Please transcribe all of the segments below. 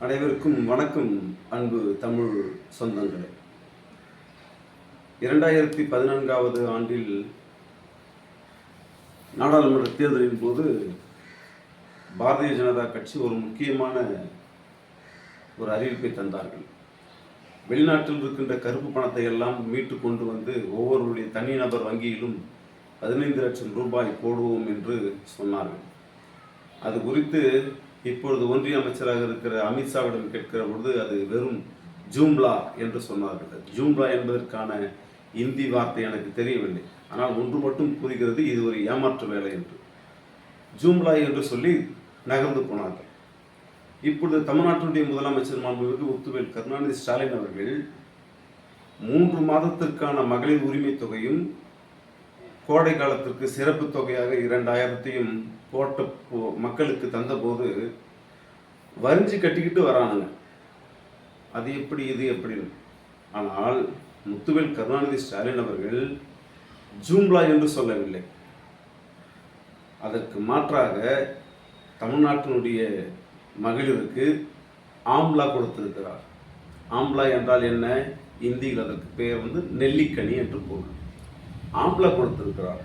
அனைவருக்கும் வணக்கம். அன்பு தமிழ் சொந்தங்களே, 2014வது ஆண்டில் நாடாளுமன்ற தேர்தலின் போது பாரதிய ஜனதா கட்சி ஒரு முக்கியமான ஒரு அறிவிப்பை தந்தார்கள். வெளிநாட்டில் இருக்கின்ற கருப்பு பணத்தை எல்லாம் மீட்டு கொண்டு வந்து ஒவ்வொருவருடைய தனிநபர் வங்கியிலும் 15 லட்சம் ரூபாய் போடுவோம் என்று சொன்னார்கள். அது குறித்து இப்பொழுது ஒன்றிய அமைச்சராக இருக்கிற அமித்ஷாவிடம் கேட்கிற பொழுது அது வெறும் ஜூம்லா என்று சொன்னார்கள். ஜூம்லா என்பதற்கான இந்தி வார்த்தை எனக்கு தெரியவில்லை. ஆனால் ஒன்று மட்டும் புரிகிறது, இது ஒரு ஏமாற்று வேலை என்று. ஜூம்லா என்று சொல்லி நகர்ந்து போனார்கள். இப்பொழுது தமிழ்நாட்டினுடைய முதலமைச்சர் மாண்புமிகு முத்துவேல் கருணாநிதி ஸ்டாலின் அவர்கள் 3 மாதத்திற்கான மகளிர் உரிமை தொகையும் கோடை காலத்திற்கு சிறப்பு தொகையாக 2000ஐயும் போட்ட மக்களுக்கு தந்தபோது வரிஞ்சு கட்டிக்கிட்டு வரானுங்க. அது எப்படி இது எப்படின்னு. ஆனால் முத்துவேல் கருணாநிதி ஸ்டாலின் அவர்கள் ஜூம்லா என்று சொல்லவில்லை. அதற்கு மாற்றாக தமிழ்நாட்டினுடைய மகளிருக்கு ஆம்லா கொடுத்திருக்கிறார். ஆம்லா என்றால் என்ன? இந்தியில் அதற்கு பெயர் நெல்லிக்கனி என்று பொருள். ஆம்லா கொடுத்திருக்கிறார்.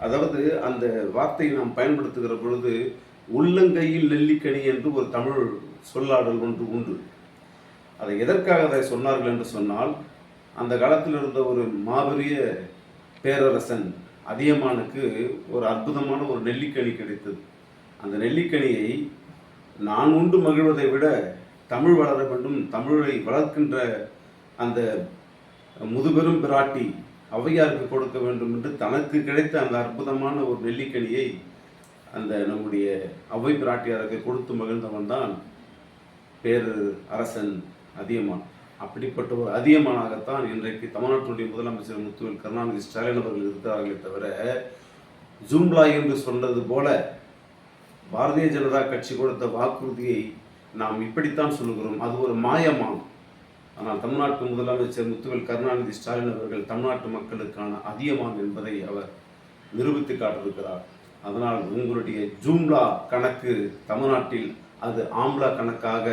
அதாவது அந்த வார்த்தையை நாம் பயன்படுத்துகிற பொழுது உள்ளங்கையில் நெல்லிக்கனி என்று ஒரு தமிழ் சொல்லாடல் ஒன்று உண்டு. அதை எதற்காக அதை சொன்னார்கள் என்று சொன்னால், அந்த காலத்தில் இருந்த ஒரு மாபெரிய பேரரசன் அதியமானுக்கு ஒரு அற்புதமான ஒரு நெல்லிக்கனி கிடைத்தது. அந்த நெல்லிக்கனியை நான் உண்டு மகிழ்வதை விட தமிழ் வளர வேண்டும், தமிழை வளர்க்கின்ற அந்த முதுபெரும் பிராட்டி ஔவையாருக்கு கொடுக்க வேண்டும் என்று தனக்கு கிடைத்த அந்த அற்புதமான ஒரு நெல்லிக்கனியை அந்த நம்முடைய ஔவை பிராட்டியாருக்கு கொடுத்து மகிழ்ந்தவன் தான் பேரு அரசன் அதியமான். அப்படிப்பட்ட ஒரு அதியமானாகத்தான் இன்றைக்கு தமிழ்நாட்டினுடைய முதலமைச்சர் முத்துவேல் கருணாநிதி ஸ்டாலின் அவர்கள் இருக்கிறார்களே தவிர, ஜூம்லா என்று சொன்னது போல பாரதிய ஜனதா கட்சி கொடுத்த வாக்குறுதியை நாம் இப்படித்தான் சொல்லுகிறோம், அது ஒரு மாயமான். ஆனால் தமிழ்நாட்டு முதலமைச்சர் முத்துவேல் கருணாநிதி ஸ்டாலின் அவர்கள் தமிழ்நாட்டு மக்களுக்கான அதியமான் என்பதை அவர் நிரூபித்து காட்டிருக்கிறார். அதனால் உங்களுடைய ஜூம்லா கணக்கு தமிழ்நாட்டில் அது ஆம்லா கணக்காக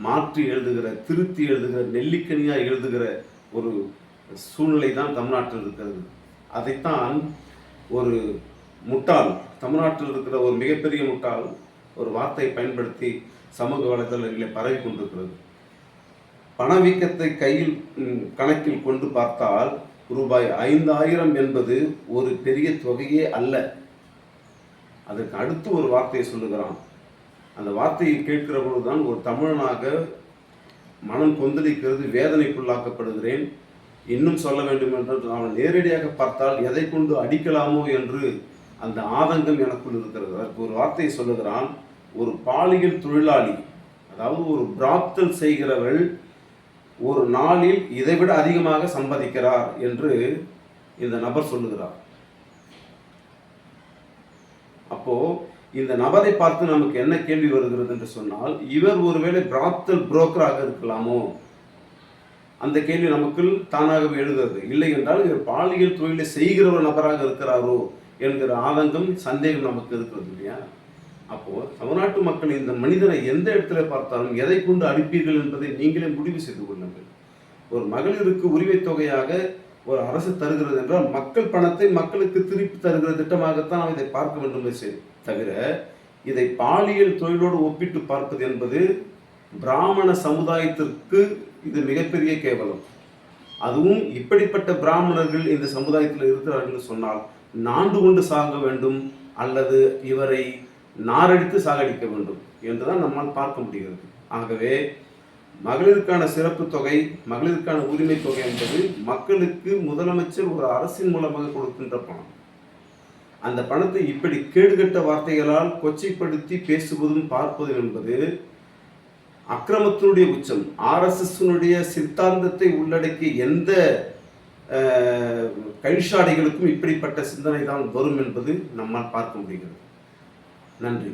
மாற்றி எழுதுகிற, திருத்தி எழுதுகிற, நெல்லிக்கனியாக எழுதுகிற ஒரு சூழ்நிலை தான் தமிழ்நாட்டில் இருக்கிறது. அதைத்தான் ஒரு முட்டாள், தமிழ்நாட்டில் இருக்கிற ஒரு மிகப்பெரிய முட்டாள் ஒரு வார்த்தையை பயன்படுத்தி சமூக வலைதளங்களை பரவி கொண்டிருக்கிறது. பணவீக்கத்தை கையில் கணக்கில் கொண்டு பார்த்தால் ரூபாய் 5000 என்பது ஒரு பெரிய தொகையே அல்ல. அதற்கு அடுத்து ஒரு வார்த்தையை சொல்லுகிறான். அந்த வார்த்தையை கேட்கிற பொழுதுதான் ஒரு தமிழனாக மனம் கொந்தளிக்கிறது, வேதனைக்குள்ளாக்கப்படுகிறேன். இன்னும் சொல்ல வேண்டும் என்று அவன் நேரடியாக பார்த்தால் எதை கொண்டு அடிக்கலாமோ என்று அந்த ஆதங்கம் எனக்குள் இருக்கிறது. அதற்கு ஒரு வார்த்தையை சொல்லுகிறான். ஒரு பாலியல் தொழிலாளி, அதாவது ஒரு பிராத்தல் செய்கிறவள் ஒரு நாளில் இதைவிட அதிகமாக சம்பாதிக்கிறார் என்று இந்த நபர் சொல்லுகிறார். அப்போ இந்த நபரை பார்த்து நமக்கு என்ன கேள்வி வருகிறது என்று சொன்னால், இவர் ஒருவேளை பிராத்தல் புரோக்கராக இருக்கலாமோ? அந்த கேள்வி நமக்குள் தானாகவே எழுகிறது. இல்லை என்றால் இவர் பாலியல் தொழிலை செய்கிற ஒரு நபராக இருக்கிறாரோ என்கிற ஆதங்கம், சந்தேகம் நமக்கு இருக்கிறது இல்லையா? அப்போ தமிழ்நாட்டு மக்கள் இந்த மனிதனை எந்த இடத்துல பார்த்தாலும் எதை கொண்டு அடிப்பீர்கள் என்பதை நீங்களே முடிவு செய்து கொள்ளுங்கள். ஒரு மகளிருக்கு உரிமை தொகையாக ஒரு அரசு தருகிறது என்றால் மக்கள் பணத்தை மக்களுக்கு திருப்பி தருகிற திட்டமாகத்தான் இதை பார்க்க வேண்டும் தவிர, இதை பாலியல் தொழிலோடு ஒப்பிட்டு பார்ப்பது என்பது பிராமண சமுதாயத்திற்கு இது மிகப்பெரிய கேவலம். அதுவும் இப்படிப்பட்ட பிராமணர்கள் இந்த சமுதாயத்தில் இருக்கிறார்கள் சொன்னால் நாண்டு கொண்டு சாக வேண்டும் அல்லது இவரை நாரடித்து சாகடிக்க வேண்டும் என்றுதான் நம்மால் பார்க்க முடிகிறது. ஆகவே மகளிருக்கான சிறப்பு தொகை, மகளிருக்கான உரிமை தொகை என்பது மக்களுக்கு முதலமைச்சர் ஒரு அரசின் மூலமாக கொடுக்கின்ற பணம். அந்த பணத்தை இப்படி கேடுகட்ட வார்த்தைகளால் கொச்சைப்படுத்தி பேசுவதும் பார்ப்பதும் என்பது அக்கிரமத்தினுடைய உச்சம். RSSனுடைய சித்தாந்தத்தை உள்ளடக்கிய எந்த கைஷாடிகளுக்கும் இப்படிப்பட்ட சிந்தனை தான் வரும் என்பது நம்மால் பார்க்க முடிகிறது. நன்றி.